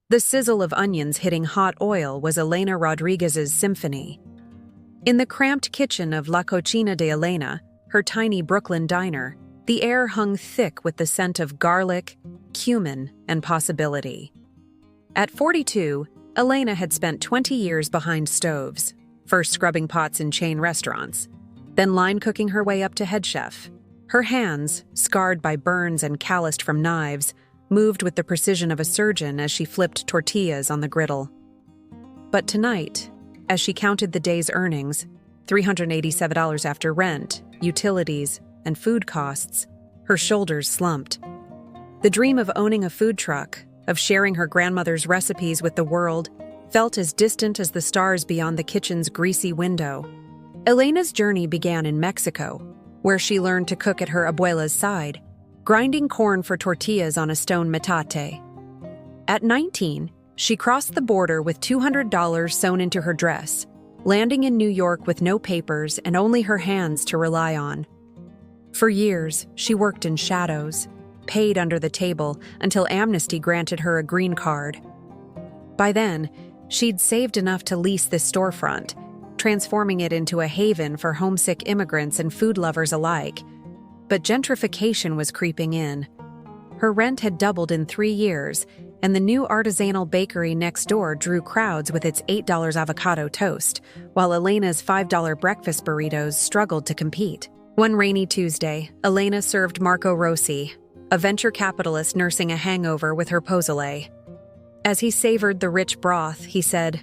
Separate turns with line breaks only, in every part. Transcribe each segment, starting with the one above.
The sizzle of onions hitting hot oil was Elena Rodriguez's symphony. In the cramped kitchen of La Cocina de Elena, her tiny Brooklyn diner, the air hung thick with the scent of garlic, cumin, and possibility. At 42, Elena had spent 20 years behind stoves, first scrubbing pots in chain restaurants, then line cooking her way up to head chef. Her hands, scarred by burns and calloused from knives, moved with the precision of a surgeon as she flipped tortillas on the griddle. But tonight, as she counted the day's earnings, $387 after rent, utilities, and food costs, her shoulders slumped. The dream of owning a food truck, of sharing her grandmother's recipes with the world, felt as distant as the stars beyond the kitchen's greasy window. Elena's journey began in Mexico, where she learned to cook at her abuela's side, grinding corn for tortillas on a stone metate. At 19, she crossed the border with $200 sewn into her dress, landing in New York with no papers and only her hands to rely on. For years, she worked in shadows, paid under the table until Amnesty granted her a green card. By then, she'd saved enough to lease this storefront, transforming it into a haven for homesick immigrants and food lovers alike. But gentrification was creeping in. Her rent had doubled in 3 years, and the new artisanal bakery next door drew crowds with its $8 avocado toast, while Elena's $5 breakfast burritos struggled to compete. One rainy Tuesday, Elena served Marco Rossi, a venture capitalist nursing a hangover with her pozole. As he savored the rich broth, he said,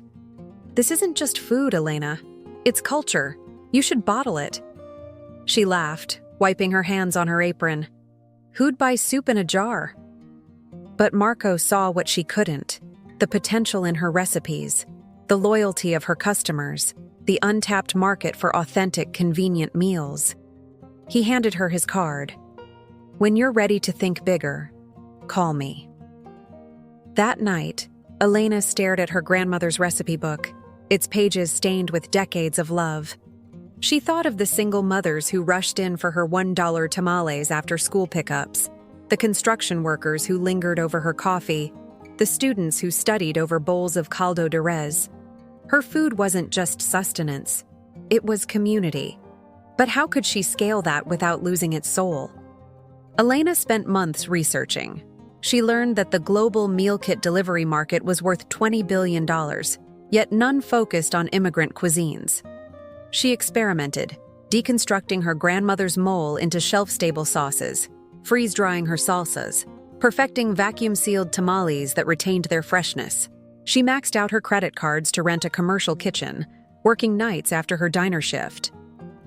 "This isn't just food, Elena. It's culture. You should bottle it." She laughed, wiping her hands on her apron. Who'd buy soup in a jar? But Marco saw what she couldn't: the potential in her recipes, the loyalty of her customers, the untapped market for authentic, convenient meals. He handed her his card. "When you're ready to think bigger, call me." That night, Elena stared at her grandmother's recipe book, its pages stained with decades of love. She thought of the single mothers who rushed in for her $1 tamales after school pickups, the construction workers who lingered over her coffee, the students who studied over bowls of caldo de res. Her food wasn't just sustenance, it was community. But how could she scale that without losing its soul? Elena spent months researching. She learned that the global meal kit delivery market was worth $20 billion, yet none focused on immigrant cuisines. She experimented, deconstructing her grandmother's mole into shelf-stable sauces, freeze-drying her salsas, perfecting vacuum-sealed tamales that retained their freshness. She maxed out her credit cards to rent a commercial kitchen, working nights after her diner shift.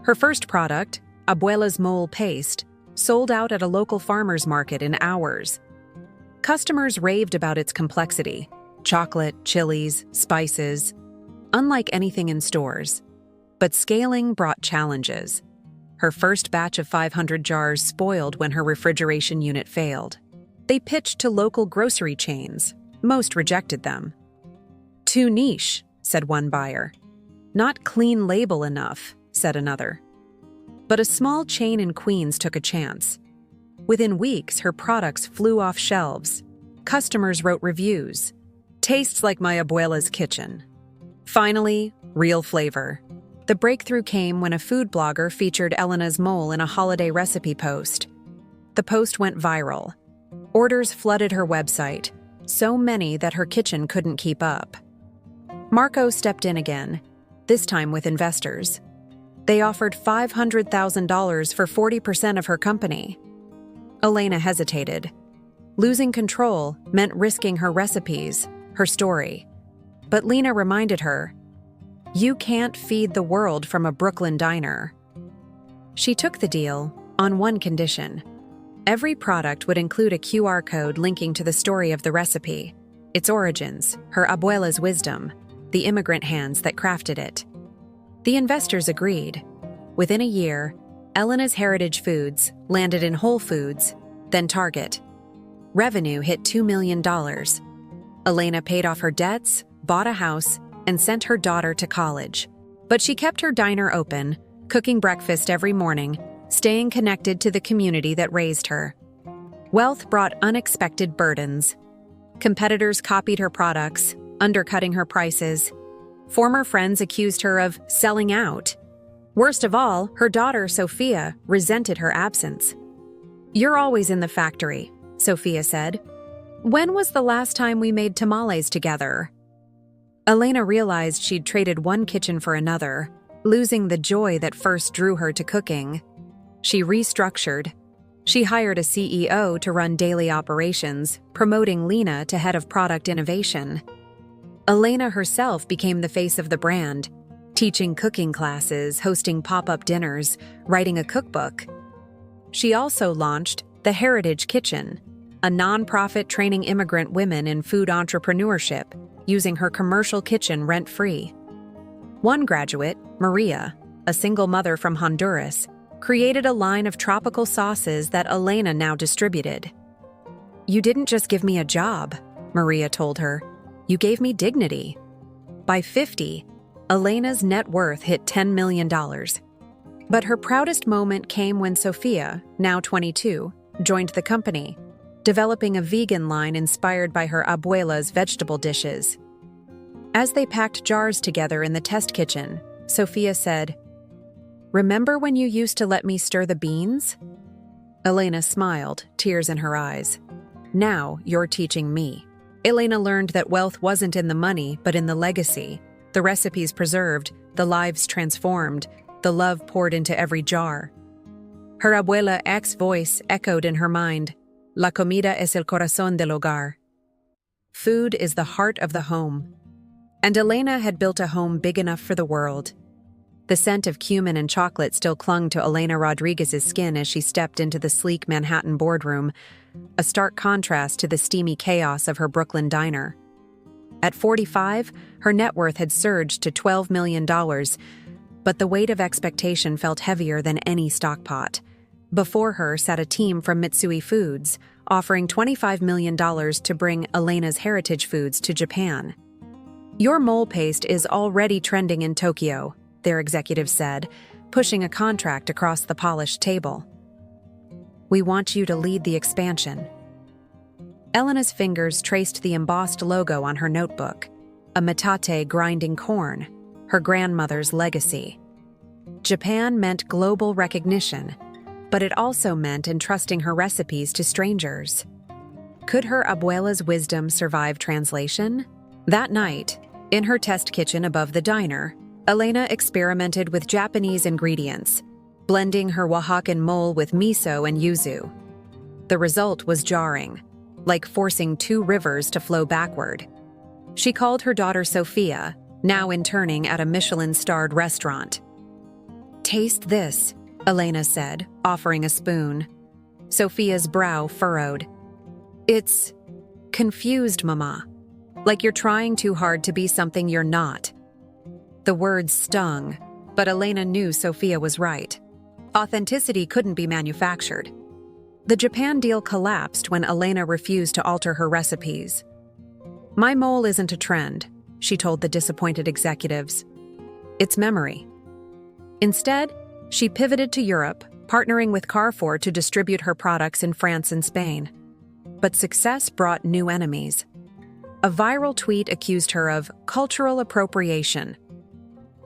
Her first product, Abuela's mole paste, sold out at a local farmer's market in hours. Customers raved about its complexity: chocolate, chilies, spices, unlike anything in stores. But scaling brought challenges. Her first batch of 500 jars spoiled when her refrigeration unit failed. They pitched to local grocery chains. Most rejected them. "Too niche," said one buyer. "Not clean label enough," said another. But a small chain in Queens took a chance. Within weeks, her products flew off shelves. Customers wrote reviews. "Tastes like my abuela's kitchen." Finally, real flavor. The breakthrough came when a food blogger featured Elena's mole in a holiday recipe post. The post went viral. Orders flooded her website, so many that her kitchen couldn't keep up. Marco stepped in again, this time with investors. They offered $500,000 for 40% of her company. Elena hesitated. Losing control meant risking her recipes, her story. But Lena reminded her, "You can't feed the world from a Brooklyn diner." She took the deal on one condition. Every product would include a QR code linking to the story of the recipe, its origins, her abuela's wisdom, the immigrant hands that crafted it. The investors agreed. Within a year, Elena's Heritage Foods landed in Whole Foods, then Target. Revenue hit $2 million. Elena paid off her debts, bought a house, and sent her daughter to college. But she kept her diner open, cooking breakfast every morning, staying connected to the community that raised her. Wealth brought unexpected burdens. Competitors copied her products, undercutting her prices. Former friends accused her of selling out. Worst of all, her daughter, Sophia, resented her absence. "You're always in the factory," Sophia said. "When was the last time we made tamales together?" Elena realized she'd traded one kitchen for another, losing the joy that first drew her to cooking. She restructured. She hired a CEO to run daily operations, promoting Lena to head of product innovation. Elena herself became the face of the brand, teaching cooking classes, hosting pop-up dinners, writing a cookbook. She also launched the Heritage Kitchen, a nonprofit training immigrant women in food entrepreneurship, using her commercial kitchen rent-free. One graduate, Maria, a single mother from Honduras, created a line of tropical sauces that Elena now distributed. "You didn't just give me a job," Maria told her. "You gave me dignity." By 50, Elena's net worth hit $10 million. But her proudest moment came when Sophia, now 22, joined the company, developing a vegan line inspired by her abuela's vegetable dishes. As they packed jars together in the test kitchen, Sophia said, "Remember when you used to let me stir the beans?" Elena smiled, tears in her eyes. "Now you're teaching me." Elena learned that wealth wasn't in the money, but in the legacy. The recipes preserved, the lives transformed, the love poured into every jar. Her abuela ex voice echoed in her mind, "La comida es el corazón del hogar." Food is the heart of the home. And Elena had built a home big enough for the world. The scent of cumin and chocolate still clung to Elena Rodriguez's skin as she stepped into the sleek Manhattan boardroom, a stark contrast to the steamy chaos of her Brooklyn diner. At 45, her net worth had surged to $12 million, but the weight of expectation felt heavier than any stockpot. Before her sat a team from Mitsui Foods, offering $25 million to bring Elena's heritage foods to Japan. "Your mole paste is already trending in Tokyo," their executive said, pushing a contract across the polished table. "We want you to lead the expansion." Elena's fingers traced the embossed logo on her notebook, a metate grinding corn, her grandmother's legacy. Japan meant global recognition, but it also meant entrusting her recipes to strangers. Could her abuela's wisdom survive translation? That night, in her test kitchen above the diner, Elena experimented with Japanese ingredients, blending her Oaxacan mole with miso and yuzu. The result was jarring, like forcing two rivers to flow backward. She called her daughter Sophia, now interning at a Michelin-starred restaurant. "Taste this," Elena said, offering a spoon. Sophia's brow furrowed. "It's confused, Mama. Like you're trying too hard to be something you're not." The words stung, but Elena knew Sophia was right. Authenticity couldn't be manufactured. The Japan deal collapsed when Elena refused to alter her recipes. "My mole isn't a trend," she told the disappointed executives. "It's memory." Instead, she pivoted to Europe, partnering with Carrefour to distribute her products in France and Spain. But success brought new enemies. A viral tweet accused her of cultural appropriation.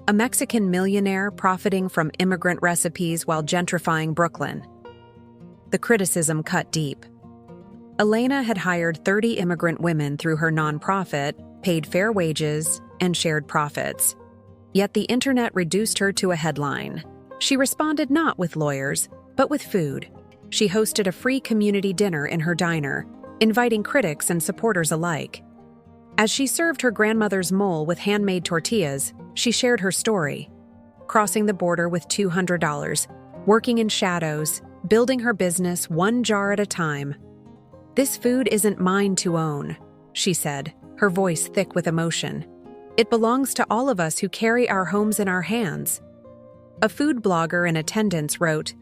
A Mexican millionaire profiting from immigrant recipes while gentrifying Brooklyn. The criticism cut deep. Elena had hired 30 immigrant women through her nonprofit, paid fair wages, and shared profits. Yet the internet reduced her to a headline. She responded not with lawyers, but with food. She hosted a free community dinner in her diner, inviting critics and supporters alike. As she served her grandmother's mole with handmade tortillas, she shared her story. Crossing the border with $200, working in shadows, building her business one jar at a time. "This food isn't mine to own," she said, her voice thick with emotion. "It belongs to all of us who carry our homes in our hands." A food blogger in attendance wrote,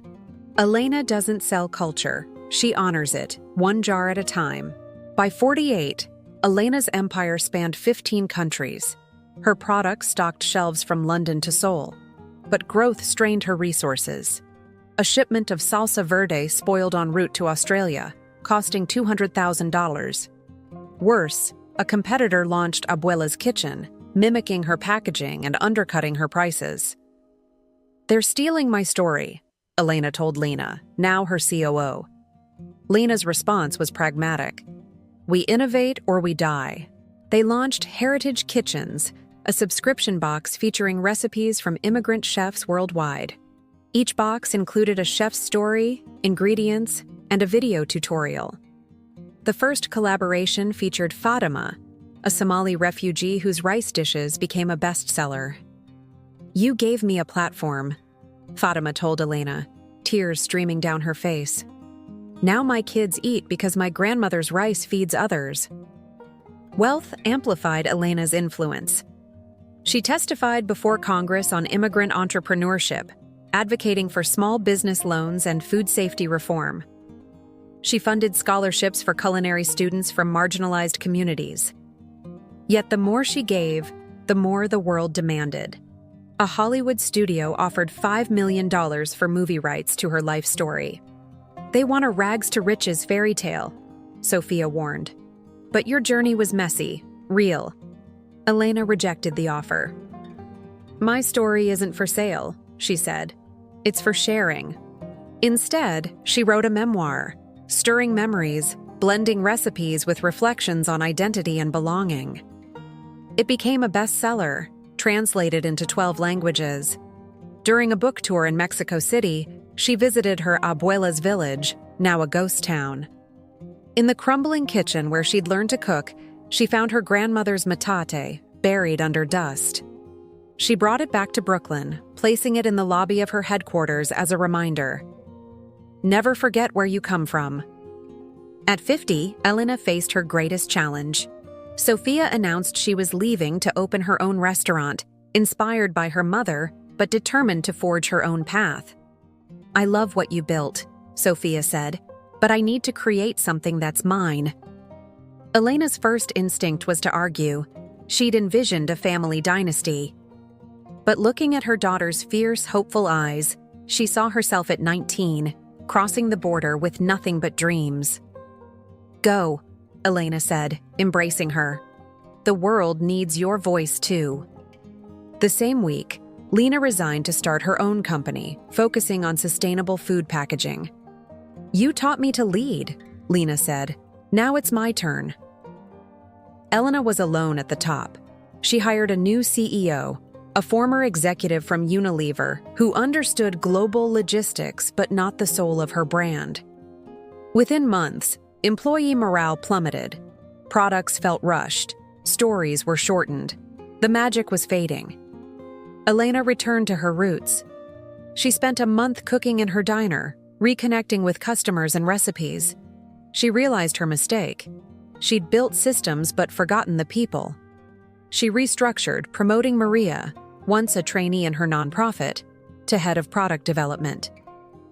"Elena doesn't sell culture, she honors it, one jar at a time." By 48, Elena's empire spanned 15 countries. Her products stocked shelves from London to Seoul. But growth strained her resources. A shipment of salsa verde spoiled en route to Australia, costing $200,000. Worse, a competitor launched Abuela's Kitchen, mimicking her packaging and undercutting her prices. "They're stealing my story," Elena told Lena, now her COO. Lena's response was pragmatic. "We innovate or we die." They launched Heritage Kitchens, a subscription box featuring recipes from immigrant chefs worldwide. Each box included a chef's story, ingredients, and a video tutorial. The first collaboration featured Fatima, a Somali refugee whose rice dishes became a bestseller. "You gave me a platform," Fatima told Elena, tears streaming down her face. "Now my kids eat because my grandmother's rice feeds others." Wealth amplified Elena's influence. She testified before Congress on immigrant entrepreneurship, advocating for small business loans and food safety reform. She funded scholarships for culinary students from marginalized communities. Yet the more she gave, the more the world demanded. A Hollywood studio offered $5 million for movie rights to her life story. "They want a rags-to-riches fairy tale," Sophia warned. "But your journey was messy, real." Elena rejected the offer. "My story isn't for sale," she said. "It's for sharing." Instead, she wrote a memoir, stirring memories, blending recipes with reflections on identity and belonging. It became a bestseller, translated into 12 languages. During a book tour in Mexico City, she visited her abuela's village, now a ghost town. In the crumbling kitchen where she'd learned to cook, she found her grandmother's metate, buried under dust. She brought it back to Brooklyn, placing it in the lobby of her headquarters as a reminder. Never forget where you come from. At 50, Elena faced her greatest challenge. Sophia announced she was leaving to open her own restaurant, inspired by her mother, but determined to forge her own path. "I love what you built," Sophia said, "but I need to create something that's mine." Elena's first instinct was to argue. She'd envisioned a family dynasty. But looking at her daughter's fierce, hopeful eyes, she saw herself at 19, crossing the border with nothing but dreams. "Go," Elena said, embracing her. "The world needs your voice too." The same week, Lena resigned to start her own company, focusing on sustainable food packaging. "You taught me to lead," Lena said. "Now it's my turn." Elena was alone at the top. She hired a new CEO, a former executive from Unilever who understood global logistics but not the soul of her brand. Within months, employee morale plummeted. Products felt rushed. Stories were shortened. The magic was fading. Elena returned to her roots. She spent a month cooking in her diner, reconnecting with customers and recipes. She realized her mistake. She'd built systems but forgotten the people. She restructured, promoting Maria, once a trainee in her nonprofit, to head of product development.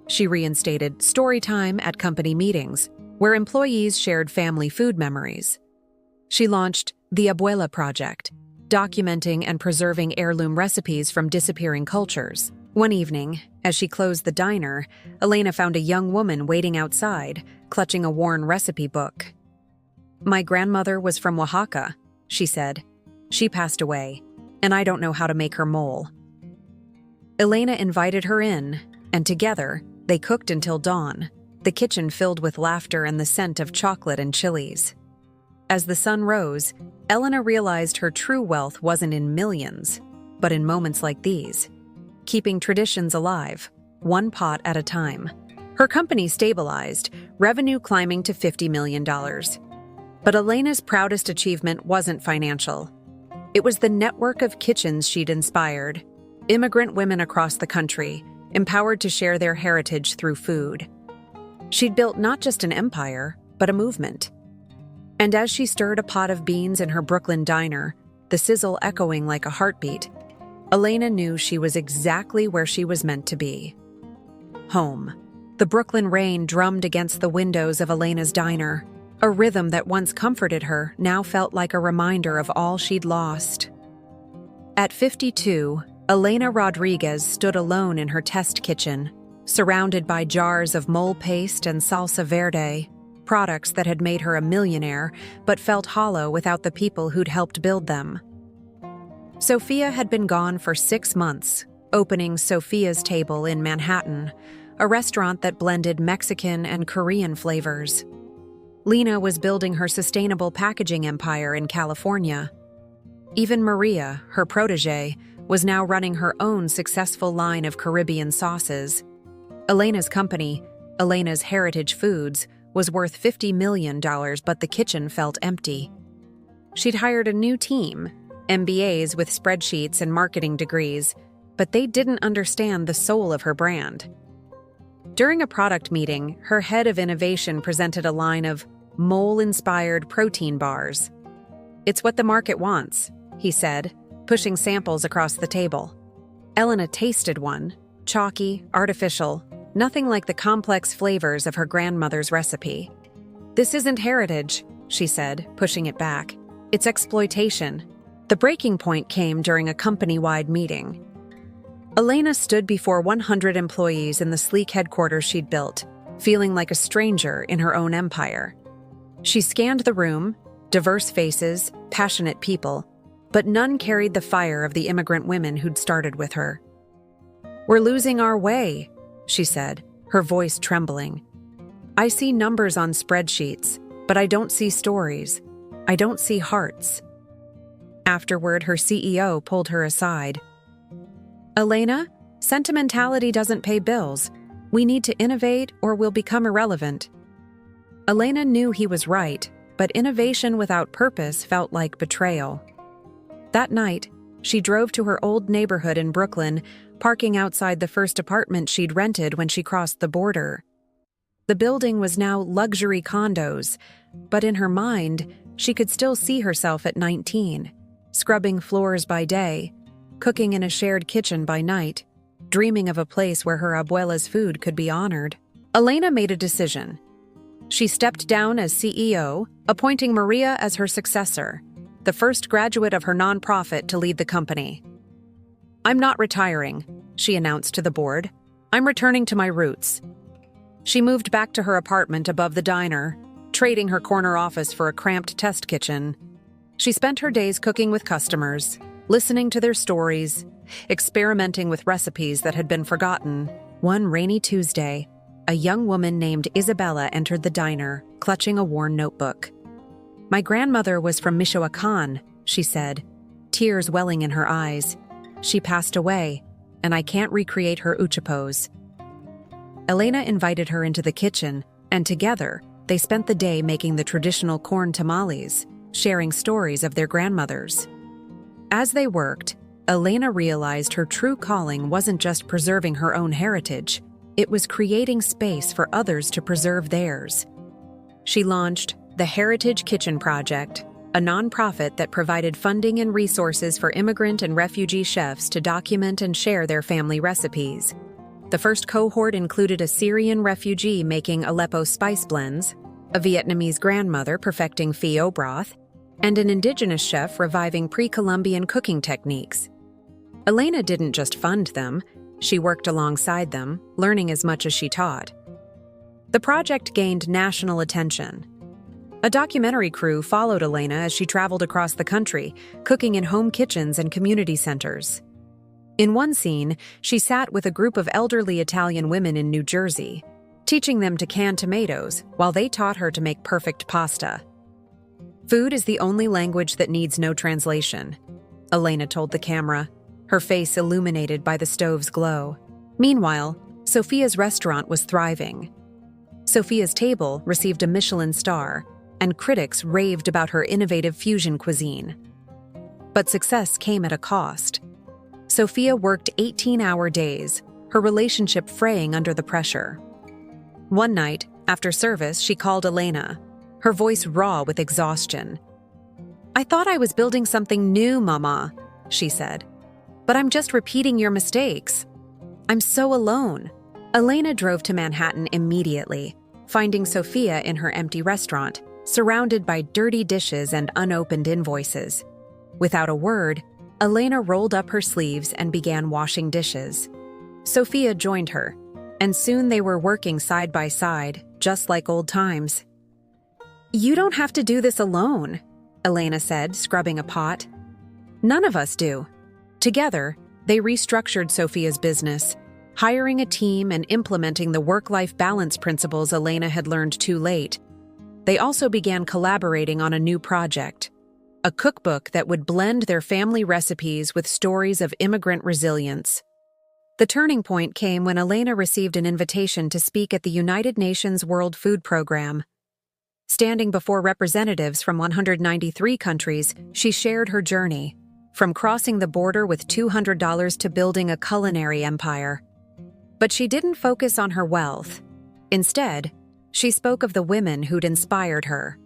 She reinstated story time at company meetings, where employees shared family food memories. She launched the Abuela Project, documenting and preserving heirloom recipes from disappearing cultures. One evening, as she closed the diner, Elena found a young woman waiting outside, clutching a worn recipe book. "My grandmother was from Oaxaca," she said. "She passed away, and I don't know how to make her mole." Elena invited her in, and together, they cooked until dawn, the kitchen filled with laughter and the scent of chocolate and chilies. As the sun rose, Elena realized her true wealth wasn't in millions, but in moments like these, keeping traditions alive, one pot at a time. Her company stabilized, revenue climbing to $50 million. But Elena's proudest achievement wasn't financial. It was the network of kitchens she'd inspired, immigrant women across the country, empowered to share their heritage through food. She'd built not just an empire, but a movement. And as she stirred a pot of beans in her Brooklyn diner, the sizzle echoing like a heartbeat, Elena knew she was exactly where she was meant to be. Home. The Brooklyn rain drummed against the windows of Elena's diner. A rhythm that once comforted her now felt like a reminder of all she'd lost. At 52, Elena Rodriguez stood alone in her test kitchen, surrounded by jars of mole paste and salsa verde, products that had made her a millionaire, but felt hollow without the people who'd helped build them. Sophia had been gone for 6 months, opening Sophia's Table in Manhattan, a restaurant that blended Mexican and Korean flavors. Lena was building her sustainable packaging empire in California. Even Maria, her protégé, was now running her own successful line of Caribbean sauces. Elena's company, Elena's Heritage Foods, was worth $50 million, but the kitchen felt empty. She'd hired a new team, MBAs with spreadsheets and marketing degrees, but they didn't understand the soul of her brand. During a product meeting, her head of innovation presented a line of mole-inspired protein bars. "It's what the market wants," he said, pushing samples across the table. Elena tasted one, chalky, artificial, nothing like the complex flavors of her grandmother's recipe. "This isn't heritage," she said, pushing it back. "It's exploitation." The breaking point came during a company-wide meeting. Elena stood before 100 employees in the sleek headquarters she'd built, feeling like a stranger in her own empire. She scanned the room, diverse faces, passionate people, but none carried the fire of the immigrant women who'd started with her. "We're losing our way," she said, her voice trembling. "I see numbers on spreadsheets, but I don't see stories. I don't see hearts." Afterward, her CEO pulled her aside. "Elena, sentimentality doesn't pay bills. We need to innovate or we'll become irrelevant." Elena knew he was right, but innovation without purpose felt like betrayal. That night, she drove to her old neighborhood in Brooklyn, parking outside the first apartment she'd rented when she crossed the border. The building was now luxury condos, but in her mind, she could still see herself at 19, scrubbing floors by day, cooking in a shared kitchen by night, dreaming of a place where her abuela's food could be honored. Elena made a decision. She stepped down as CEO, appointing Maria as her successor, the first graduate of her nonprofit to lead the company. "I'm not retiring," she announced to the board. "I'm returning to my roots." She moved back to her apartment above the diner, trading her corner office for a cramped test kitchen. She spent her days cooking with customers, listening to their stories, experimenting with recipes that had been forgotten. One rainy Tuesday, a young woman named Isabella entered the diner, clutching a worn notebook. "My grandmother was from Michoacán," she said, tears welling in her eyes. "She passed away, and I can't recreate her uchapos." Elena invited her into the kitchen, and together, they spent the day making the traditional corn tamales, sharing stories of their grandmothers. As they worked, Elena realized her true calling wasn't just preserving her own heritage, it was creating space for others to preserve theirs. She launched the Heritage Kitchen Project, a nonprofit that provided funding and resources for immigrant and refugee chefs to document and share their family recipes. The first cohort included a Syrian refugee making Aleppo spice blends, a Vietnamese grandmother perfecting pho broth, and an indigenous chef reviving pre-Columbian cooking techniques. Elena didn't just fund them, she worked alongside them, learning as much as she taught. The project gained national attention. A documentary crew followed Elena as she traveled across the country, cooking in home kitchens and community centers. In one scene, she sat with a group of elderly Italian women in New Jersey, teaching them to can tomatoes while they taught her to make perfect pasta. "Food is the only language that needs no translation," Elena told the camera, her face illuminated by the stove's glow. Meanwhile, Sophia's restaurant was thriving. Sophia's Table received a Michelin star, and critics raved about her innovative fusion cuisine. But success came at a cost. Sophia worked 18-hour days, her relationship fraying under the pressure. One night, after service, she called Elena, her voice raw with exhaustion. "I thought I was building something new, Mama," she said. "But I'm just repeating your mistakes. I'm so alone." Elena drove to Manhattan immediately, finding Sophia in her empty restaurant, surrounded by dirty dishes and unopened invoices. Without a word, Elena rolled up her sleeves and began washing dishes. Sophia joined her, and soon they were working side by side, just like old times. "You don't have to do this alone," Elena said, scrubbing a pot. "None of us do." Together, they restructured Sophia's business, hiring a team and implementing the work-life balance principles Elena had learned too late. They also began collaborating on a new project, a cookbook that would blend their family recipes with stories of immigrant resilience. The turning point came when Elena received an invitation to speak at the United Nations World Food Program. Standing before representatives from 193 countries, she shared her journey, from crossing the border with $200 to building a culinary empire. But she didn't focus on her wealth. Instead, she spoke of the women who'd inspired her.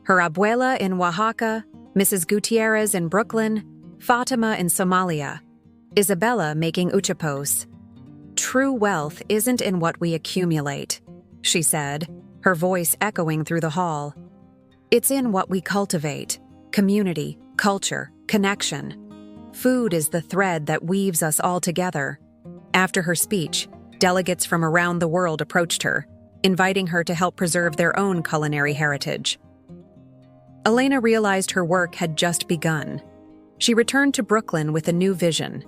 Her abuela in Oaxaca, Mrs. Gutierrez in Brooklyn, Fatima in Somalia, Isabella making uchapos. "True wealth isn't in what we accumulate," she said, her voice echoing through the hall. "It's in what we cultivate: community, culture, connection. Food is the thread that weaves us all together." After her speech, delegates from around the world approached her, inviting her to help preserve their own culinary heritage. Elena realized her work had just begun. She returned to Brooklyn with a new vision: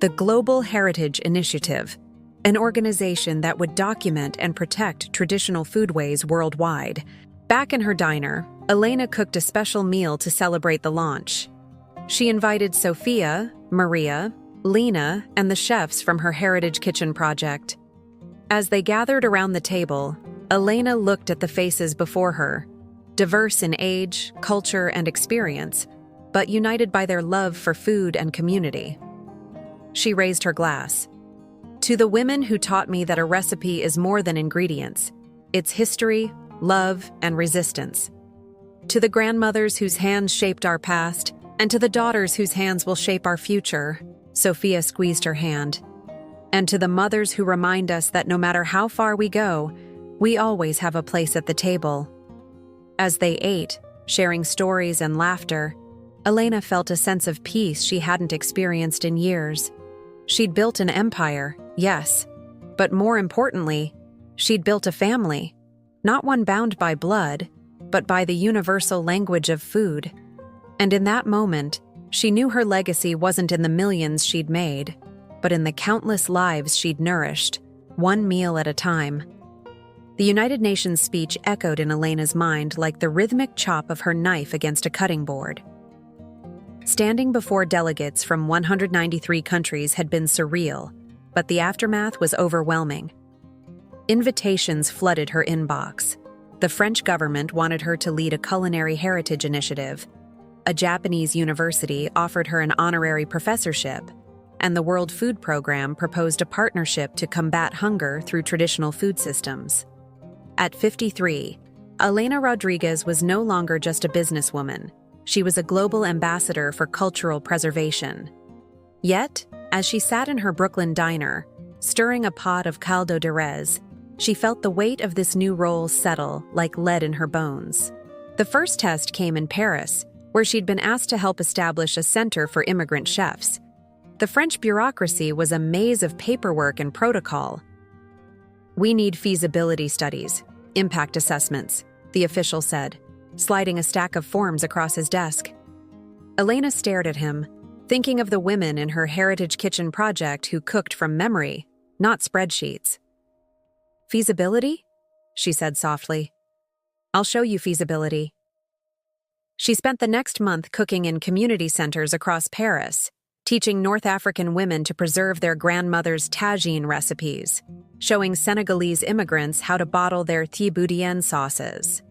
the Global Heritage Initiative, an organization that would document and protect traditional foodways worldwide. Back in her diner, Elena cooked a special meal to celebrate the launch. She invited Sophia, Maria, Lena, and the chefs from her Heritage Kitchen project. As they gathered around the table, Elena looked at the faces before her, diverse in age, culture, and experience, but united by their love for food and community. She raised her glass. "To the women who taught me that a recipe is more than ingredients, it's history, love, and resistance. To the grandmothers whose hands shaped our past, and to the daughters whose hands will shape our future," Sophia squeezed her hand. "And to the mothers who remind us that no matter how far we go, we always have a place at the table." As they ate, sharing stories and laughter, Elena felt a sense of peace she hadn't experienced in years. She'd built an empire, yes, but more importantly, she'd built a family, not one bound by blood, but by the universal language of food. And in that moment, she knew her legacy wasn't in the millions she'd made, but in the countless lives she'd nourished, one meal at a time. The United Nations speech echoed in Elena's mind like the rhythmic chop of her knife against a cutting board. Standing before delegates from 193 countries had been surreal, but the aftermath was overwhelming. Invitations flooded her inbox. The French government wanted her to lead a culinary heritage initiative. A Japanese university offered her an honorary professorship, and the World Food Program proposed a partnership to combat hunger through traditional food systems. At 53, Elena Rodriguez was no longer just a businesswoman. She was a global ambassador for cultural preservation. Yet, as she sat in her Brooklyn diner, stirring a pot of caldo de res, she felt the weight of this new role settle like lead in her bones. The first test came in Paris, where she'd been asked to help establish a center for immigrant chefs. The French bureaucracy was a maze of paperwork and protocol. "We need feasibility studies, impact assessments," the official said, sliding a stack of forms across his desk. Elena stared at him, thinking of the women in her Heritage Kitchen project who cooked from memory, not spreadsheets. "Feasibility?" she said softly. "I'll show you feasibility." She spent the next month cooking in community centers across Paris, teaching North African women to preserve their grandmother's tagine recipes, showing Senegalese immigrants how to bottle their thiboudien sauces.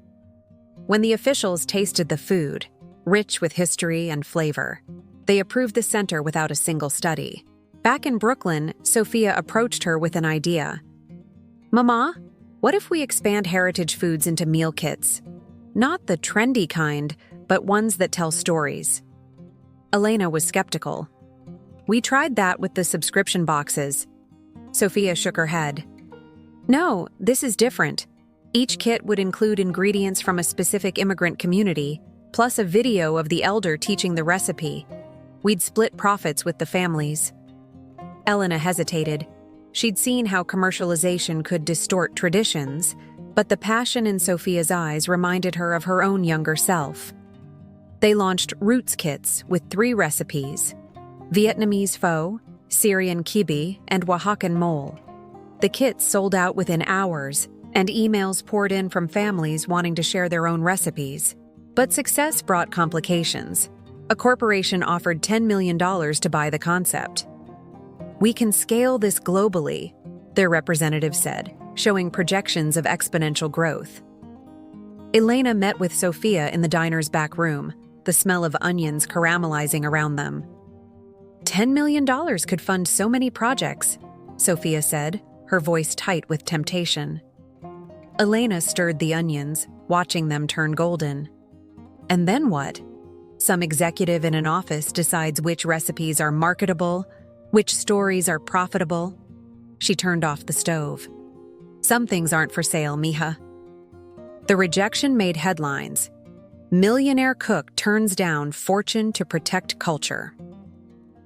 When the officials tasted the food, rich with history and flavor, they approved the center without a single study. Back in Brooklyn, Sophia approached her with an idea. "Mama, what if we expand heritage foods into meal kits? Not the trendy kind, but ones that tell stories." Elena was skeptical. "We tried that with the subscription boxes." Sophia shook her head. "No, this is different. Each kit would include ingredients from a specific immigrant community, plus a video of the elder teaching the recipe. We'd split profits with the families." Elena hesitated. She'd seen how commercialization could distort traditions, But the passion in Sophia's eyes reminded her of her own younger self. They launched Roots kits with 3 recipes: Vietnamese pho, Syrian kibbeh, and Oaxacan mole. The kits sold out within hours, and emails poured in from families wanting to share their own recipes. But success brought complications. A corporation offered $10 million to buy the concept. "We can scale this globally," their representative said, showing projections of exponential growth. Elena met with Sophia in the diner's back room, the smell of onions caramelizing around them. $10 million could fund so many projects, Sophia said, her voice tight with temptation. Elena stirred the onions, watching them turn golden. And then what? Some executive in an office decides which recipes are marketable, which stories are profitable. She turned off the stove. "Some things aren't for sale, mija." The rejection made headlines. Millionaire cook turns down fortune to protect culture.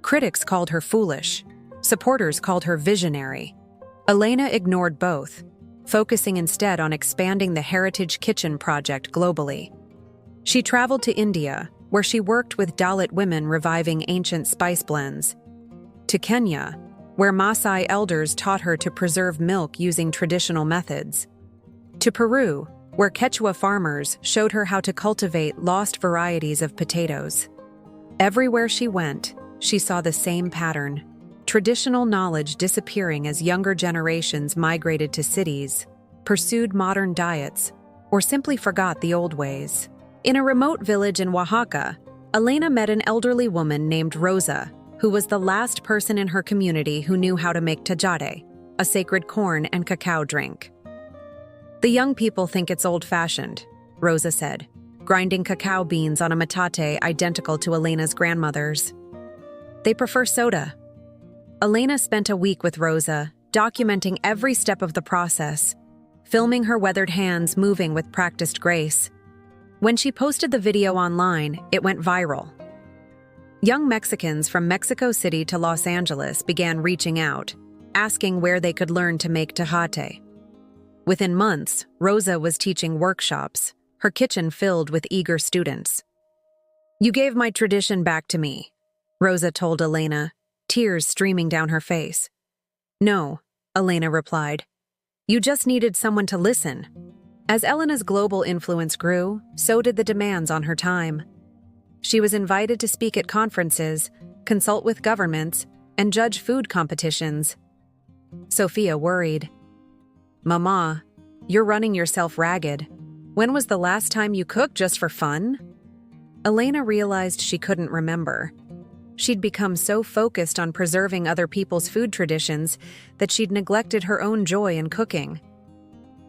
Critics called her foolish. Supporters called her visionary. Elena ignored both, focusing instead on expanding the Heritage Kitchen project globally. She traveled to India, where she worked with Dalit women reviving ancient spice blends, to Kenya, where Maasai elders taught her to preserve milk using traditional methods, to Peru, where Quechua farmers showed her how to cultivate lost varieties of potatoes. Everywhere she went, she saw the same pattern: traditional knowledge disappearing as younger generations migrated to cities, pursued modern diets, or simply forgot the old ways. In a remote village in Oaxaca, Elena met an elderly woman named Rosa, who was the last person in her community who knew how to make tajade, a sacred corn and cacao drink. "The young people think it's old-fashioned," Rosa said, grinding cacao beans on a metate identical to Elena's grandmother's. "They prefer soda." Elena spent a week with Rosa, documenting every step of the process, filming her weathered hands moving with practiced grace. When she posted the video online, it went viral. Young Mexicans from Mexico City to Los Angeles began reaching out, asking where they could learn to make tajate. Within months, Rosa was teaching workshops, her kitchen filled with eager students. "You gave my tradition back to me," Rosa told Elena, tears streaming down her face. "No," Elena replied. "You just needed someone to listen." As Elena's global influence grew, so did the demands on her time. She was invited to speak at conferences, consult with governments, and judge food competitions. Sophia worried. "Mama, you're running yourself ragged. When was the last time you cooked just for fun?" Elena realized she couldn't remember. She'd become so focused on preserving other people's food traditions that she'd neglected her own joy in cooking.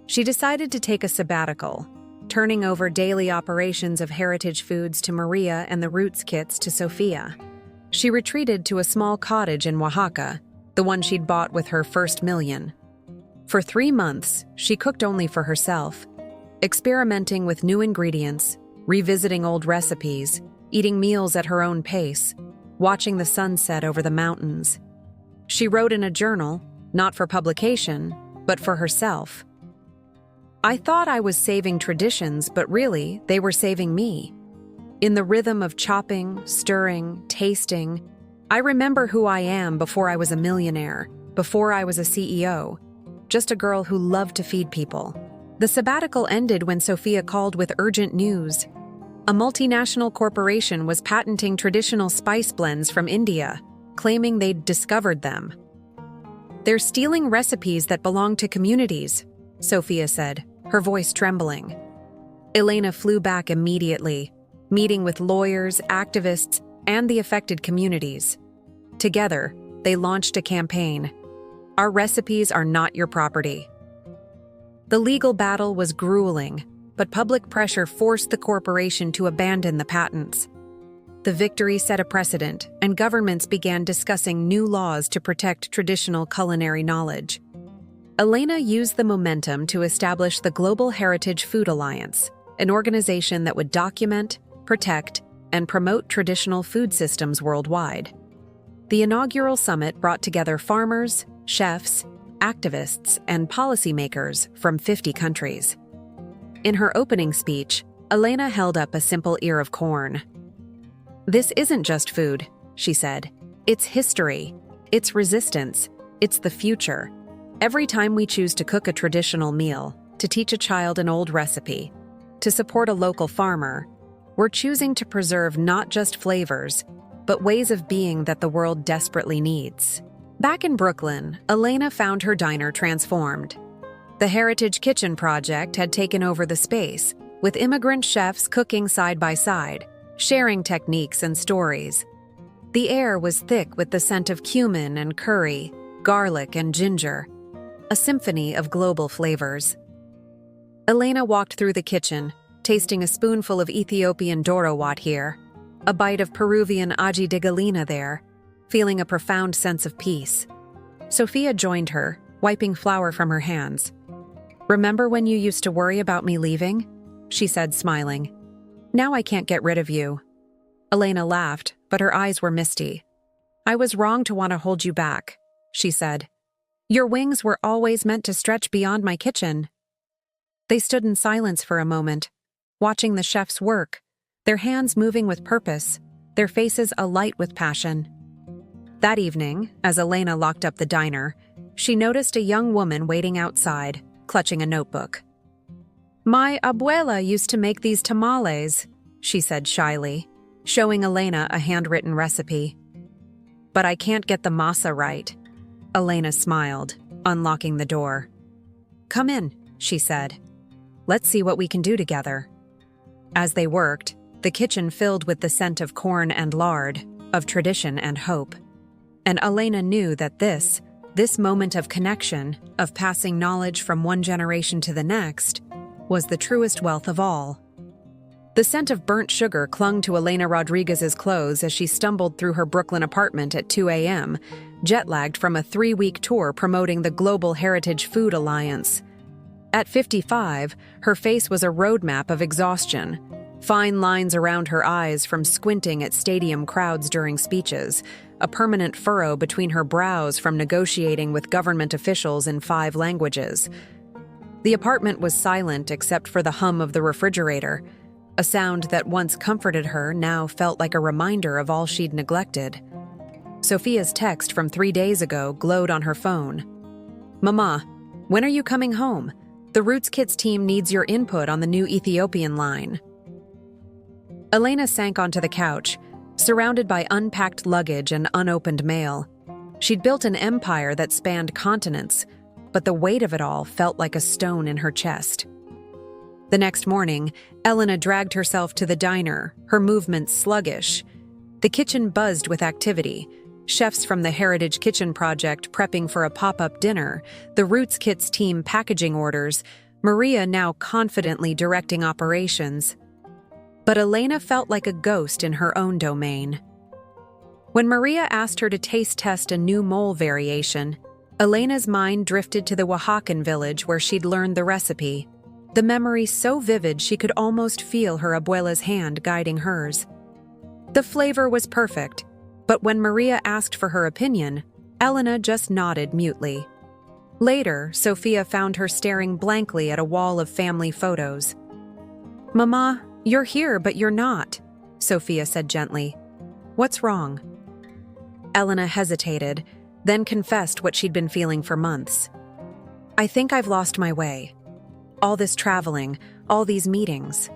She decided to take a sabbatical, turning over daily operations of Heritage Foods to Maria and the Roots kits to Sophia. She retreated to a small cottage in Oaxaca, the one she'd bought with her first million. For 3 months, she cooked only for herself, experimenting with new ingredients, revisiting old recipes, eating meals at her own pace, watching the sunset over the mountains. She wrote in a journal, not for publication, but for herself. "I thought I was saving traditions, but really, they were saving me. In the rhythm of chopping, stirring, tasting, I remember who I am before I was a millionaire, before I was a CEO, just a girl who loved to feed people." The sabbatical ended when Sophia called with urgent news. A multinational corporation was patenting traditional spice blends from India, claiming they'd discovered them. "They're stealing recipes that belong to communities," Sophia said, her voice trembling. Elena flew back immediately, meeting with lawyers, activists, and the affected communities. Together, they launched a campaign. "Our recipes are not your property." The legal battle was grueling, but public pressure forced the corporation to abandon the patents. The victory set a precedent, and governments began discussing new laws to protect traditional culinary knowledge. Elena used the momentum to establish the Global Heritage Food Alliance, an organization that would document, protect, and promote traditional food systems worldwide. The inaugural summit brought together farmers, chefs, activists, and policymakers from 50 countries. In her opening speech, Elena held up a simple ear of corn. "This isn't just food," she said. "It's history. It's resistance. It's the future. Every time we choose to cook a traditional meal, to teach a child an old recipe, to support a local farmer, we're choosing to preserve not just flavors, but ways of being that the world desperately needs." Back in Brooklyn, Elena found her diner transformed. The Heritage Kitchen Project had taken over the space, with immigrant chefs cooking side by side, sharing techniques and stories. The air was thick with the scent of cumin and curry, garlic and ginger, a symphony of global flavors. Elena walked through the kitchen, tasting a spoonful of Ethiopian dorowat here, a bite of Peruvian aji de gallina there, feeling a profound sense of peace. Sophia joined her, wiping flour from her hands. "Remember when you used to worry about me leaving?" she said, smiling. "Now I can't get rid of you." Elena laughed, but her eyes were misty. "I was wrong to want to hold you back," she said. "Your wings were always meant to stretch beyond my kitchen." They stood in silence for a moment, watching the chefs work, their hands moving with purpose, their faces alight with passion. That evening, as Elena locked up the diner, she noticed a young woman waiting outside, clutching a notebook. "My abuela used to make these tamales," she said shyly, showing Elena a handwritten recipe. "But I can't get the masa right." Elena smiled, unlocking the door. "Come in," she said. "Let's see what we can do together." As they worked, the kitchen filled with the scent of corn and lard, of tradition and hope. And Elena knew that this moment of connection, of passing knowledge from one generation to the next, was the truest wealth of all. The scent of burnt sugar clung to Elena Rodriguez's clothes as she stumbled through her Brooklyn apartment at 2 a.m., jet-lagged from a 3-week tour promoting the Global Heritage Food Alliance. At 55, her face was a roadmap of exhaustion, fine lines around her eyes from squinting at stadium crowds during speeches, a permanent furrow between her brows from negotiating with government officials in 5 languages. The apartment was silent except for the hum of the refrigerator, a sound that once comforted her now felt like a reminder of all she'd neglected. Sophia's text from 3 days ago glowed on her phone. "Mama, when are you coming home? The Roots Kids team needs your input on the new Ethiopian line." Elena sank onto the couch, surrounded by unpacked luggage and unopened mail. She'd built an empire that spanned continents, but the weight of it all felt like a stone in her chest. The next morning, Elena dragged herself to the diner, her movements sluggish. The kitchen buzzed with activity. Chefs from the Heritage Kitchen Project prepping for a pop-up dinner, the Roots Kids team packaging orders, Maria now confidently directing operations. But Elena felt like a ghost in her own domain. When Maria asked her to taste test a new mole variation, Elena's mind drifted to the Oaxacan village where she'd learned the recipe, the memory so vivid she could almost feel her abuela's hand guiding hers. The flavor was perfect, but when Maria asked for her opinion, Elena just nodded mutely. Later, Sophia found her staring blankly at a wall of family photos. "Mama, you're here, but you're not," Sophia said gently. "What's wrong?" Elena hesitated, then confessed what she'd been feeling for months. "I think I've lost my way. All this traveling, all these meetings.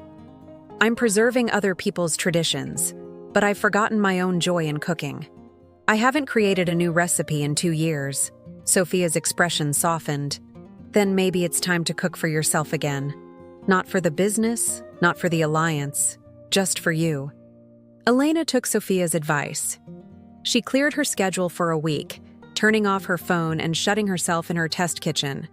I'm preserving other people's traditions, but I've forgotten my own joy in cooking. I haven't created a new recipe in 2 years." Sophia's expression softened. "Then maybe it's time to cook for yourself again. Not for the business, not for the alliance, just for you." Elena took Sophia's advice. She cleared her schedule for a week, turning off her phone and shutting herself in her test kitchen.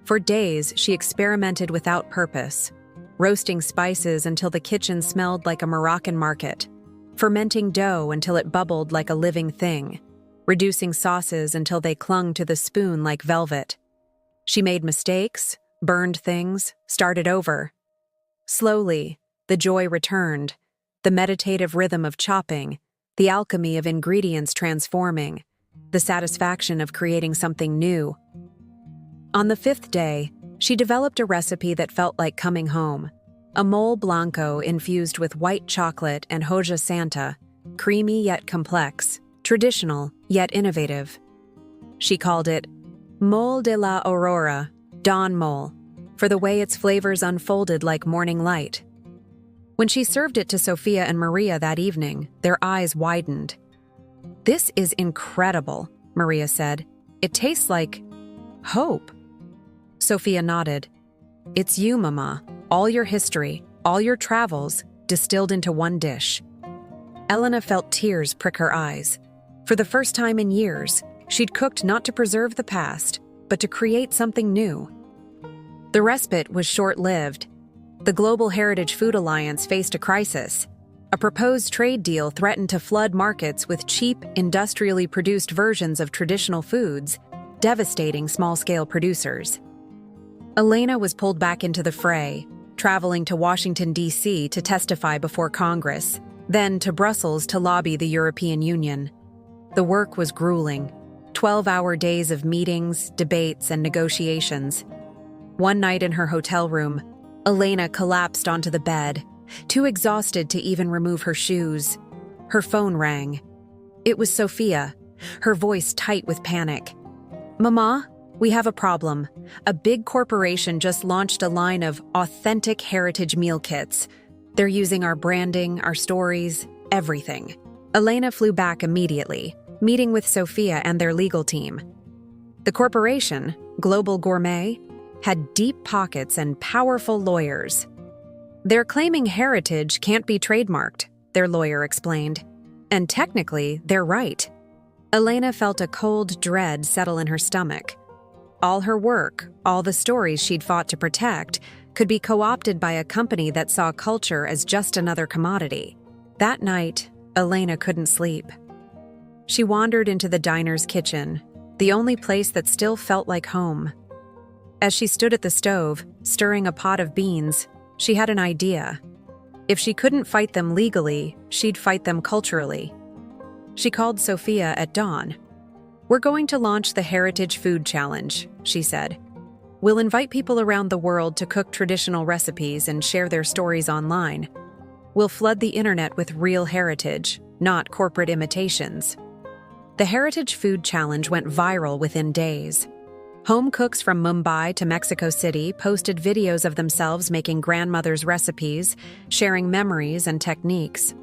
For days, she experimented without purpose, roasting spices until the kitchen smelled like a Moroccan market, fermenting dough until it bubbled like a living thing, reducing sauces until they clung to the spoon like velvet. She made mistakes, burned things, started over. Slowly, the joy returned, the meditative rhythm of chopping, the alchemy of ingredients transforming, the satisfaction of creating something new. On the fifth day, she developed a recipe that felt like coming home. A mole blanco infused with white chocolate and hoja santa, creamy yet complex, traditional yet innovative. She called it Mole de la Aurora, Dawn Mole, for the way its flavors unfolded like morning light. When she served it to Sophia and Maria that evening, their eyes widened. "This is incredible," Maria said. "It tastes like hope." Sophia nodded. "It's you, Mama. All your history, all your travels, distilled into one dish." Elena felt tears prick her eyes. For the first time in years, she'd cooked not to preserve the past, but to create something new. The respite was short-lived. The Global Heritage Food Alliance faced a crisis. A proposed trade deal threatened to flood markets with cheap, industrially produced versions of traditional foods, devastating small-scale producers. Elena was pulled back into the fray, traveling to Washington, D.C. to testify before Congress, then to Brussels to lobby the European Union. The work was grueling. 12-hour days of meetings, debates, and negotiations. One night in her hotel room, Elena collapsed onto the bed, too exhausted to even remove her shoes. Her phone rang. It was Sophia, her voice tight with panic. "Mama, we have a problem. A big corporation just launched a line of authentic heritage meal kits. They're using our branding, our stories, everything." Elena flew back immediately, meeting with Sophia and their legal team. The corporation, Global Gourmet, had deep pockets and powerful lawyers. "They're claiming heritage can't be trademarked," their lawyer explained. "And technically, they're right." Elena felt a cold dread settle in her stomach. All her work, all the stories she'd fought to protect, could be co-opted by a company that saw culture as just another commodity. That night, Elena couldn't sleep. She wandered into the diner's kitchen, the only place that still felt like home. As she stood at the stove, stirring a pot of beans, she had an idea. If she couldn't fight them legally, she'd fight them culturally. She called Sophia at dawn. "We're going to launch the Heritage Food Challenge," she said. "We'll invite people around the world to cook traditional recipes and share their stories online. We'll flood the internet with real heritage, not corporate imitations." The Heritage Food Challenge went viral within days. Home cooks from Mumbai to Mexico City posted videos of themselves making grandmother's recipes, sharing memories and techniques.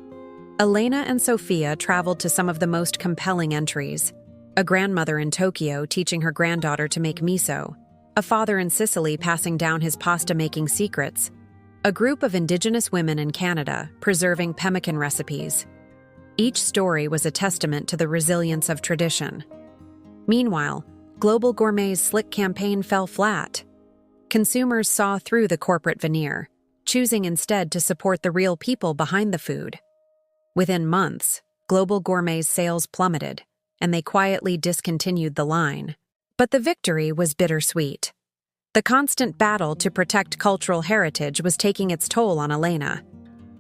Elena and Sophia traveled to some of the most compelling entries. A grandmother in Tokyo teaching her granddaughter to make miso, a father in Sicily passing down his pasta-making secrets, a group of indigenous women in Canada preserving pemmican recipes. Each story was a testament to the resilience of tradition. Meanwhile, Global Gourmet's slick campaign fell flat. Consumers saw through the corporate veneer, choosing instead to support the real people behind the food. Within months, Global Gourmet's sales plummeted, and they quietly discontinued the line. But the victory was bittersweet. The constant battle to protect cultural heritage was taking its toll on Elena.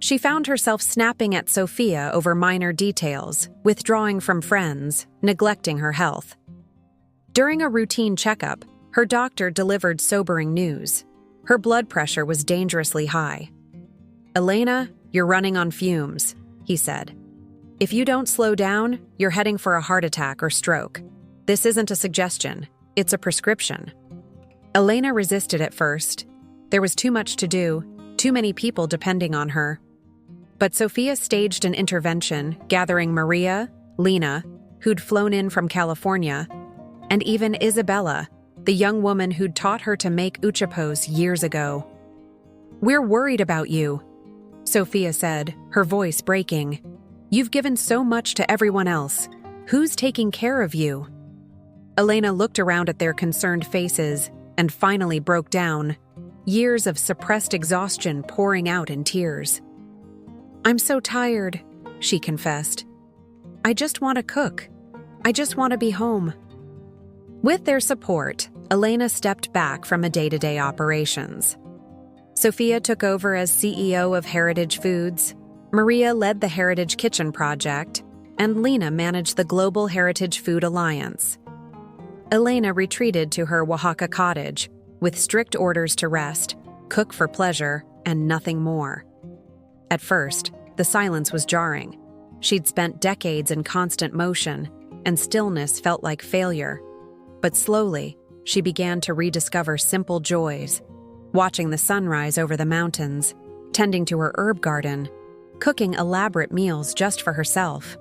She found herself snapping at Sophia over minor details, withdrawing from friends, neglecting her health. During a routine checkup, her doctor delivered sobering news. Her blood pressure was dangerously high. "Elena, you're running on fumes," he said. "If you don't slow down, you're heading for a heart attack or stroke. This isn't a suggestion, it's a prescription." Elena resisted at first. There was too much to do, too many people depending on her. But Sophia staged an intervention, gathering Maria, Lena, who'd flown in from California, and even Isabella, the young woman who'd taught her to make uchapos years ago. "We're worried about you," Sophia said, her voice breaking. "You've given so much to everyone else. Who's taking care of you?" Elena looked around at their concerned faces and finally broke down, years of suppressed exhaustion pouring out in tears. "I'm so tired," she confessed. "I just want to cook. I just want to be home." With their support, Elena stepped back from day-to-day operations. Sophia took over as CEO of Heritage Foods, Maria led the Heritage Kitchen Project, and Lena managed the Global Heritage Food Alliance. Elena retreated to her Oaxaca cottage, with strict orders to rest, cook for pleasure, and nothing more. At first, the silence was jarring. She'd spent decades in constant motion, and stillness felt like failure. But slowly, she began to rediscover simple joys, watching the sunrise over the mountains, tending to her herb garden, cooking elaborate meals just for herself.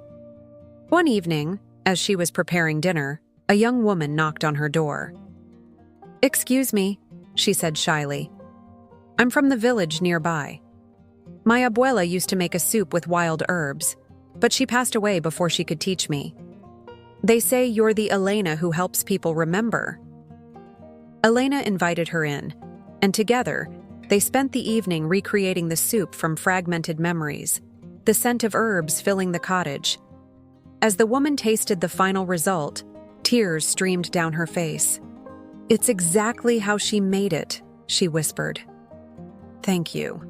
One evening, as she was preparing dinner, a young woman knocked on her door. "Excuse me," she said shyly. "I'm from the village nearby. My abuela used to make a soup with wild herbs, but she passed away before she could teach me. They say you're the Elena who helps people remember." Elena invited her in, and together, they spent the evening recreating the soup from fragmented memories, the scent of herbs filling the cottage. As the woman tasted the final result, tears streamed down her face. "It's exactly how she made it," she whispered. "Thank you."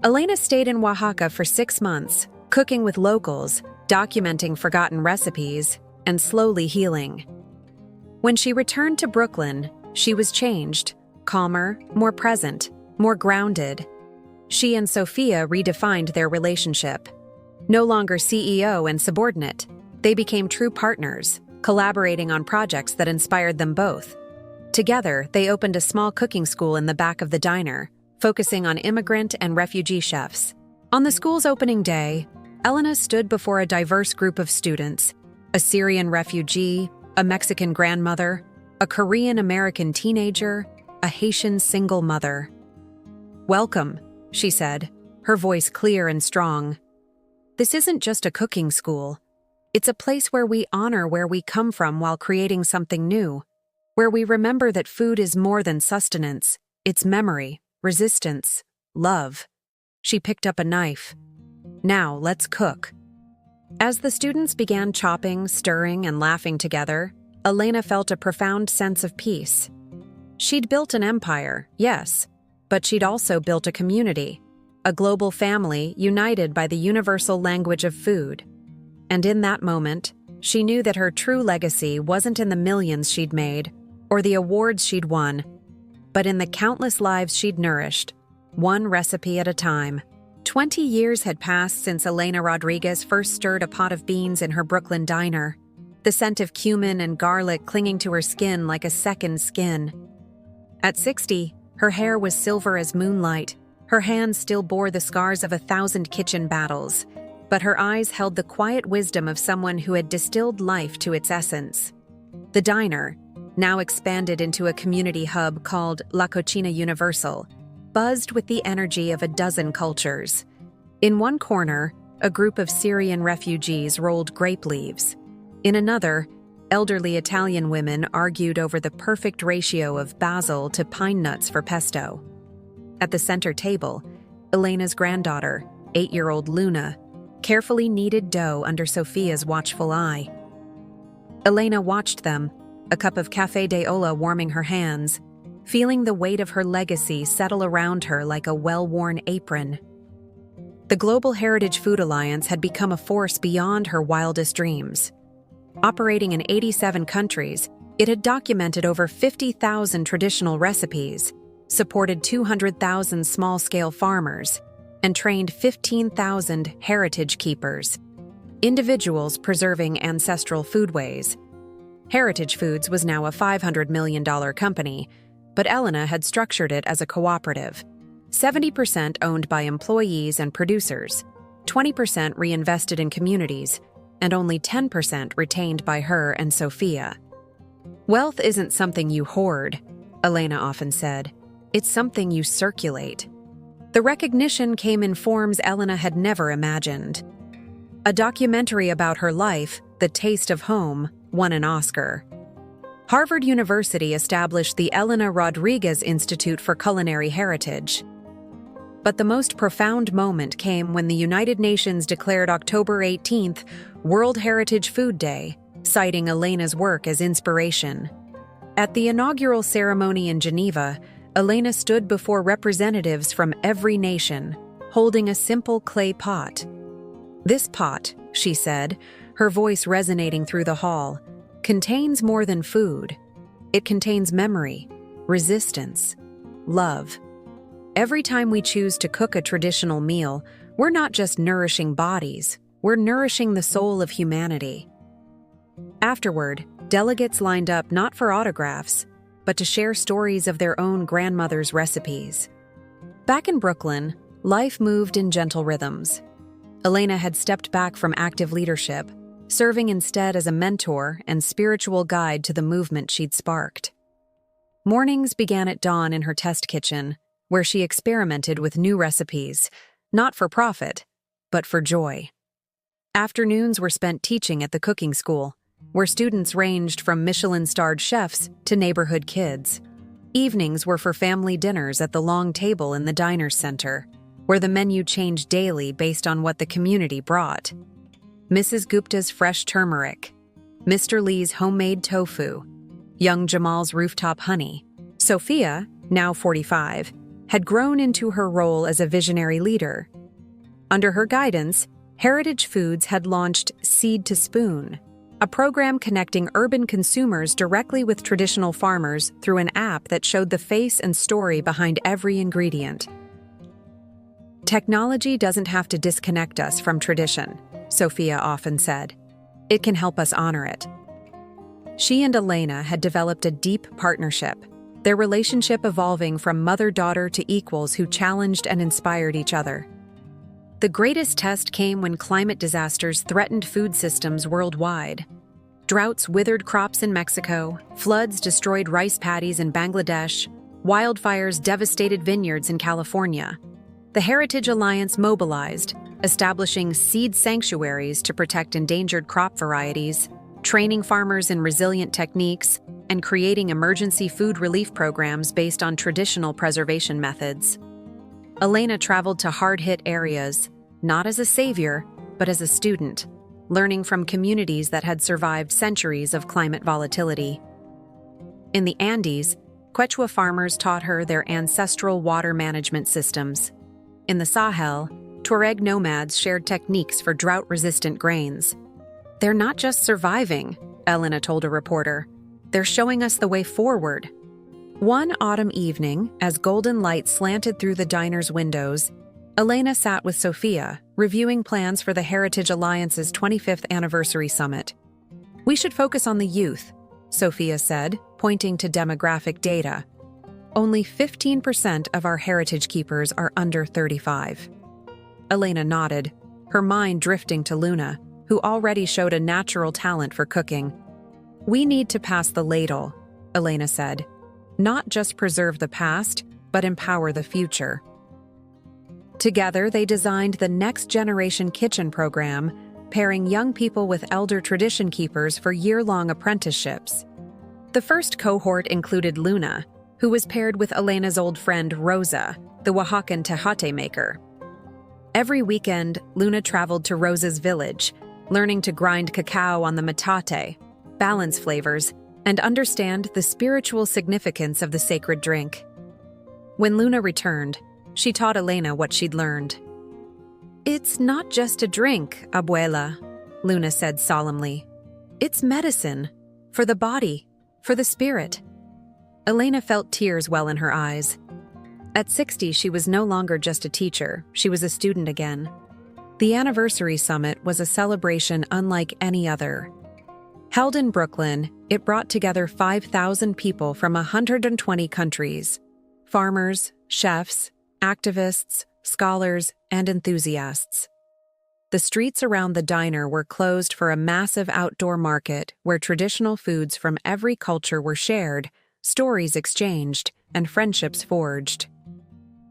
Elena stayed in Oaxaca for 6 months, cooking with locals, documenting forgotten recipes, and slowly healing. When she returned to Brooklyn, she was changed, calmer, more present, more grounded. She and Sophia redefined their relationship. No longer CEO and subordinate, they became true partners, collaborating on projects that inspired them both. Together, they opened a small cooking school in the back of the diner, focusing on immigrant and refugee chefs. On the school's opening day, Elena stood before a diverse group of students: a Syrian refugee, a Mexican grandmother, a Korean-American teenager, a Haitian single mother. "Welcome," she said, her voice clear and strong. "This isn't just a cooking school. It's a place where we honor where we come from while creating something new, where we remember that food is more than sustenance, it's memory, resistance, love." She picked up a knife. "Now, let's cook." As the students began chopping, stirring, and laughing together, Elena felt a profound sense of peace. She'd built an empire, yes, but she'd also built a community, a global family united by the universal language of food. And in that moment, she knew that her true legacy wasn't in the millions she'd made or the awards she'd won, but in the countless lives she'd nourished, one recipe at a time. 20 years had passed since Elena Rodriguez first stirred a pot of beans in her Brooklyn diner, the scent of cumin and garlic clinging to her skin like a second skin. At 60, her hair was silver as moonlight, her hands still bore the scars of 1,000 kitchen battles, but her eyes held the quiet wisdom of someone who had distilled life to its essence. The diner, now expanded into a community hub called La Cocina Universal, buzzed with the energy of a dozen cultures. In one corner, a group of Syrian refugees rolled grape leaves. In another, elderly Italian women argued over the perfect ratio of basil to pine nuts for pesto. At the center table, Elena's granddaughter, 8-year-old Luna, carefully kneaded dough under Sophia's watchful eye. Elena watched them, a cup of café de olla warming her hands, feeling the weight of her legacy settle around her like a well-worn apron. The Global Heritage Food Alliance had become a force beyond her wildest dreams. Operating in 87 countries, it had documented over 50,000 traditional recipes, supported 200,000 small-scale farmers, and trained 15,000 heritage keepers, individuals preserving ancestral foodways. Heritage Foods was now a $500 million company, but Elena had structured it as a cooperative, 70% owned by employees and producers, 20% reinvested in communities, and only 10% retained by her and Sophia. "Wealth isn't something you hoard," Elena often said. "It's something you circulate." The recognition came in forms Elena had never imagined. A documentary about her life, The Taste of Home, won an Oscar. Harvard University established the Elena Rodriguez Institute for Culinary Heritage. But the most profound moment came when the United Nations declared October 18th World Heritage Food Day, citing Elena's work as inspiration. At the inaugural ceremony in Geneva, Elena stood before representatives from every nation, holding a simple clay pot. "This pot," she said, her voice resonating through the hall, contains more than food. It contains memory, resistance, love. Every time we choose to cook a traditional meal, we're not just nourishing bodies, we're nourishing the soul of humanity. Afterward, delegates lined up not for autographs, but to share stories of their own grandmother's recipes. Back in Brooklyn, life moved in gentle rhythms. Elena had stepped back from active leadership, serving instead as a mentor and spiritual guide to the movement she'd sparked. Mornings began at dawn in her test kitchen, where she experimented with new recipes, not for profit, but for joy. Afternoons were spent teaching at the cooking school, where students ranged from Michelin-starred chefs to neighborhood kids. Evenings were for family dinners at the long table in the diner's center, where the menu changed daily based on what the community brought. Mrs. Gupta's fresh turmeric, Mr. Lee's homemade tofu, young Jamal's rooftop honey. Sophia, now 45, had grown into her role as a visionary leader. Under her guidance, Heritage Foods had launched Seed to Spoon, a program connecting urban consumers directly with traditional farmers through an app that showed the face and story behind every ingredient. Technology doesn't have to disconnect us from tradition, Sophia often said. It can help us honor it. She and Elena had developed a deep partnership, their relationship evolving from mother-daughter to equals who challenged and inspired each other. The greatest test came when climate disasters threatened food systems worldwide. Droughts withered crops in Mexico, floods destroyed rice paddies in Bangladesh, wildfires devastated vineyards in California. The Heritage Alliance mobilized, establishing seed sanctuaries to protect endangered crop varieties, training farmers in resilient techniques, and creating emergency food relief programs based on traditional preservation methods. Elena traveled to hard-hit areas, not as a savior, but as a student, learning from communities that had survived centuries of climate volatility. In the Andes, Quechua farmers taught her their ancestral water management systems. In the Sahel, Tuareg nomads shared techniques for drought-resistant grains. "They're not just surviving," Elena told a reporter. "They're showing us the way forward." One autumn evening, as golden light slanted through the diner's windows, Elena sat with Sophia, reviewing plans for the Heritage Alliance's 25th anniversary summit. "We should focus on the youth," Sophia said, pointing to demographic data. "Only 15% of our heritage keepers are under 35. Elena nodded, her mind drifting to Luna, who already showed a natural talent for cooking. "We need to pass the ladle," Elena said. "Not just preserve the past, but empower the future." Together, they designed the Next Generation Kitchen program, pairing young people with elder tradition keepers for year-long apprenticeships. The first cohort included Luna, who was paired with Elena's old friend Rosa, the Oaxacan tejate maker. Every weekend, Luna traveled to Rosa's village, learning to grind cacao on the metate, balance flavors, and understand the spiritual significance of the sacred drink. When Luna returned, she taught Elena what she'd learned. "It's not just a drink, abuela," Luna said solemnly. "It's medicine, for the body, for the spirit." Elena felt tears well in her eyes. At 60, she was no longer just a teacher, she was a student again. The anniversary summit was a celebration unlike any other. Held in Brooklyn, it brought together 5,000 people from 120 countries: farmers, chefs, activists, scholars, and enthusiasts. The streets around the diner were closed for a massive outdoor market where traditional foods from every culture were shared, stories exchanged, and friendships forged.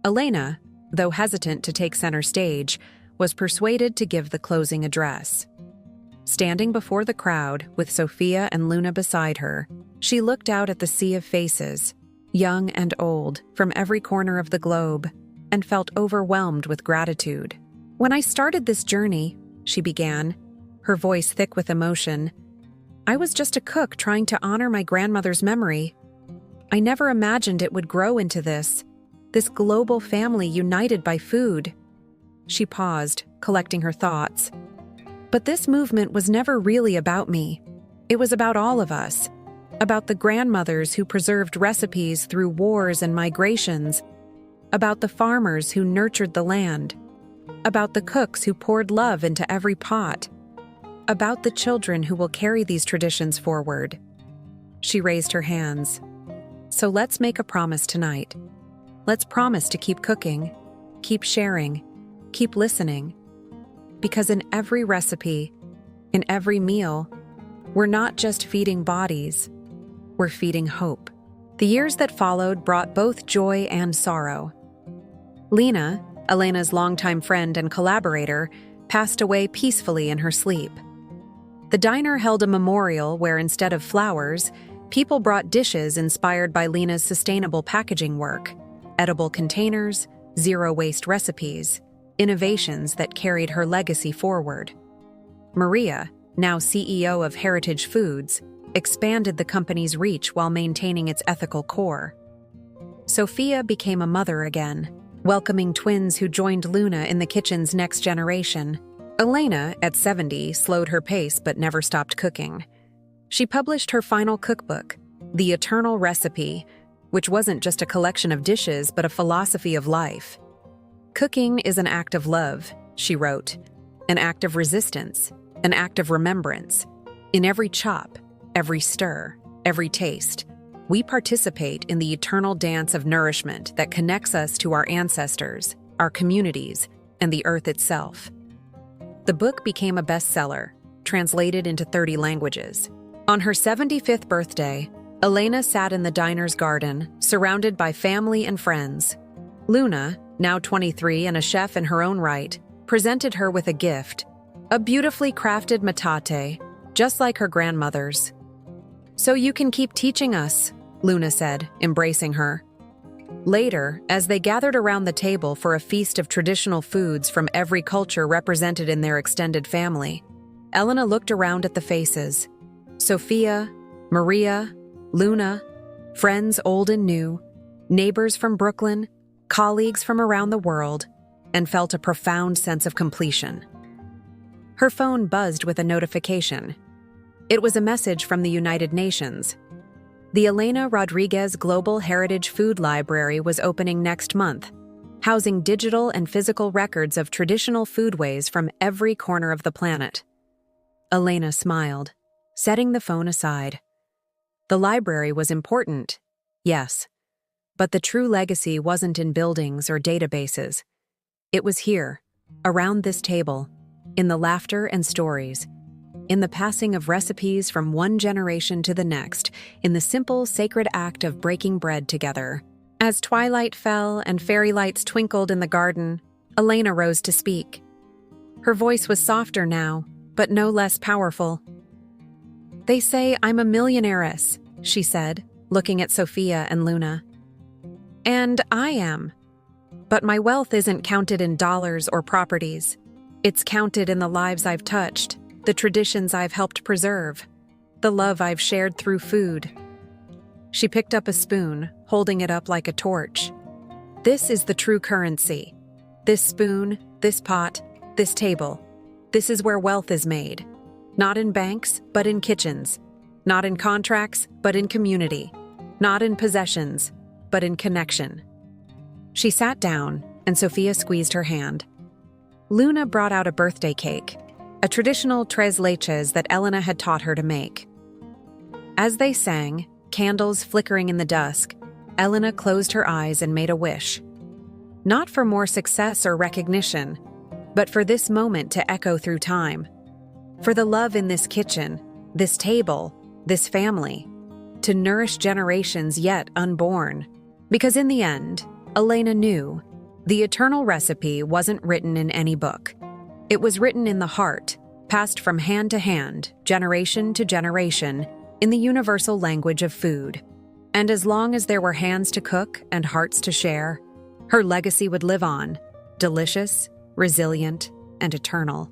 Elena, though hesitant to take center stage, was persuaded to give the closing address. Standing before the crowd, with Sophia and Luna beside her, she looked out at the sea of faces, young and old, from every corner of the globe, and felt overwhelmed with gratitude. "When I started this journey," she began, her voice thick with emotion, "I was just a cook trying to honor my grandmother's memory. I never imagined it would grow into this global family united by food." She paused, collecting her thoughts. "But this movement was never really about me. It was about all of us, about the grandmothers who preserved recipes through wars and migrations, about the farmers who nurtured the land, about the cooks who poured love into every pot, about the children who will carry these traditions forward. She raised her hands. So let's make a promise tonight. Let's promise to keep cooking, keep sharing, keep listening. Because in every recipe, in every meal, we're not just feeding bodies, we're feeding hope. The years that followed brought both joy and sorrow. Lena, Elena's longtime friend and collaborator, passed away peacefully in her sleep. The diner held a memorial where, instead of flowers, people brought dishes inspired by Lena's sustainable packaging work, edible containers, zero-waste recipes, innovations that carried her legacy forward. Maria, now CEO of Heritage Foods, expanded the company's reach while maintaining its ethical core. Sophia became a mother again, welcoming twins who joined Luna in the kitchen's next generation. Elena, at 70, slowed her pace but never stopped cooking. She published her final cookbook, The Eternal Recipe, which wasn't just a collection of dishes but a philosophy of life. Cooking is an act of love, she wrote, an act of resistance, an act of remembrance. In every chop, every stir, every taste, we participate in the eternal dance of nourishment that connects us to our ancestors, our communities, and the earth itself. The book became a bestseller, translated into 30 languages. On her 75th birthday, Elena sat in the diner's garden, surrounded by family and friends. Luna, now 23 and a chef in her own right, presented her with a gift, a beautifully crafted metate, just like her grandmother's. "So you can keep teaching us," Luna said, embracing her. Later, as they gathered around the table for a feast of traditional foods from every culture represented in their extended family, Elena looked around at the faces. Sophia, Maria, Luna, friends old and new, neighbors from Brooklyn, colleagues from around the world, and felt a profound sense of completion. Her phone buzzed with a notification. It was a message from the United Nations. The Elena Rodriguez Global Heritage Food Library was opening next month, housing digital and physical records of traditional foodways from every corner of the planet. Elena smiled, setting the phone aside. The library was important, yes, but the true legacy wasn't in buildings or databases. It was here, around this table, in the laughter and stories, in the passing of recipes from one generation to the next, in the simple, sacred act of breaking bread together. As twilight fell and fairy lights twinkled in the garden, Elena rose to speak. Her voice was softer now, but no less powerful. "They say I'm a millionairess," she said, looking at Sophia and Luna. "And I am. But my wealth isn't counted in dollars or properties. It's counted in the lives I've touched, the traditions I've helped preserve, the love I've shared through food." She picked up a spoon, holding it up like a torch. "This is the true currency. This spoon, this pot, this table. This is where wealth is made. Not in banks, but in kitchens. Not in contracts, but in community. Not in possessions, but in connection." She sat down, and Sophia squeezed her hand. Luna brought out a birthday cake, a traditional tres leches that Elena had taught her to make. As they sang, candles flickering in the dusk, Elena closed her eyes and made a wish. Not for more success or recognition, but for this moment to echo through time. For the love in this kitchen, this table, this family, to nourish generations yet unborn. Because in the end, Elena knew the eternal recipe wasn't written in any book. It was written in the heart, passed from hand to hand, generation to generation, in the universal language of food. And as long as there were hands to cook and hearts to share, her legacy would live on, delicious, resilient, and eternal.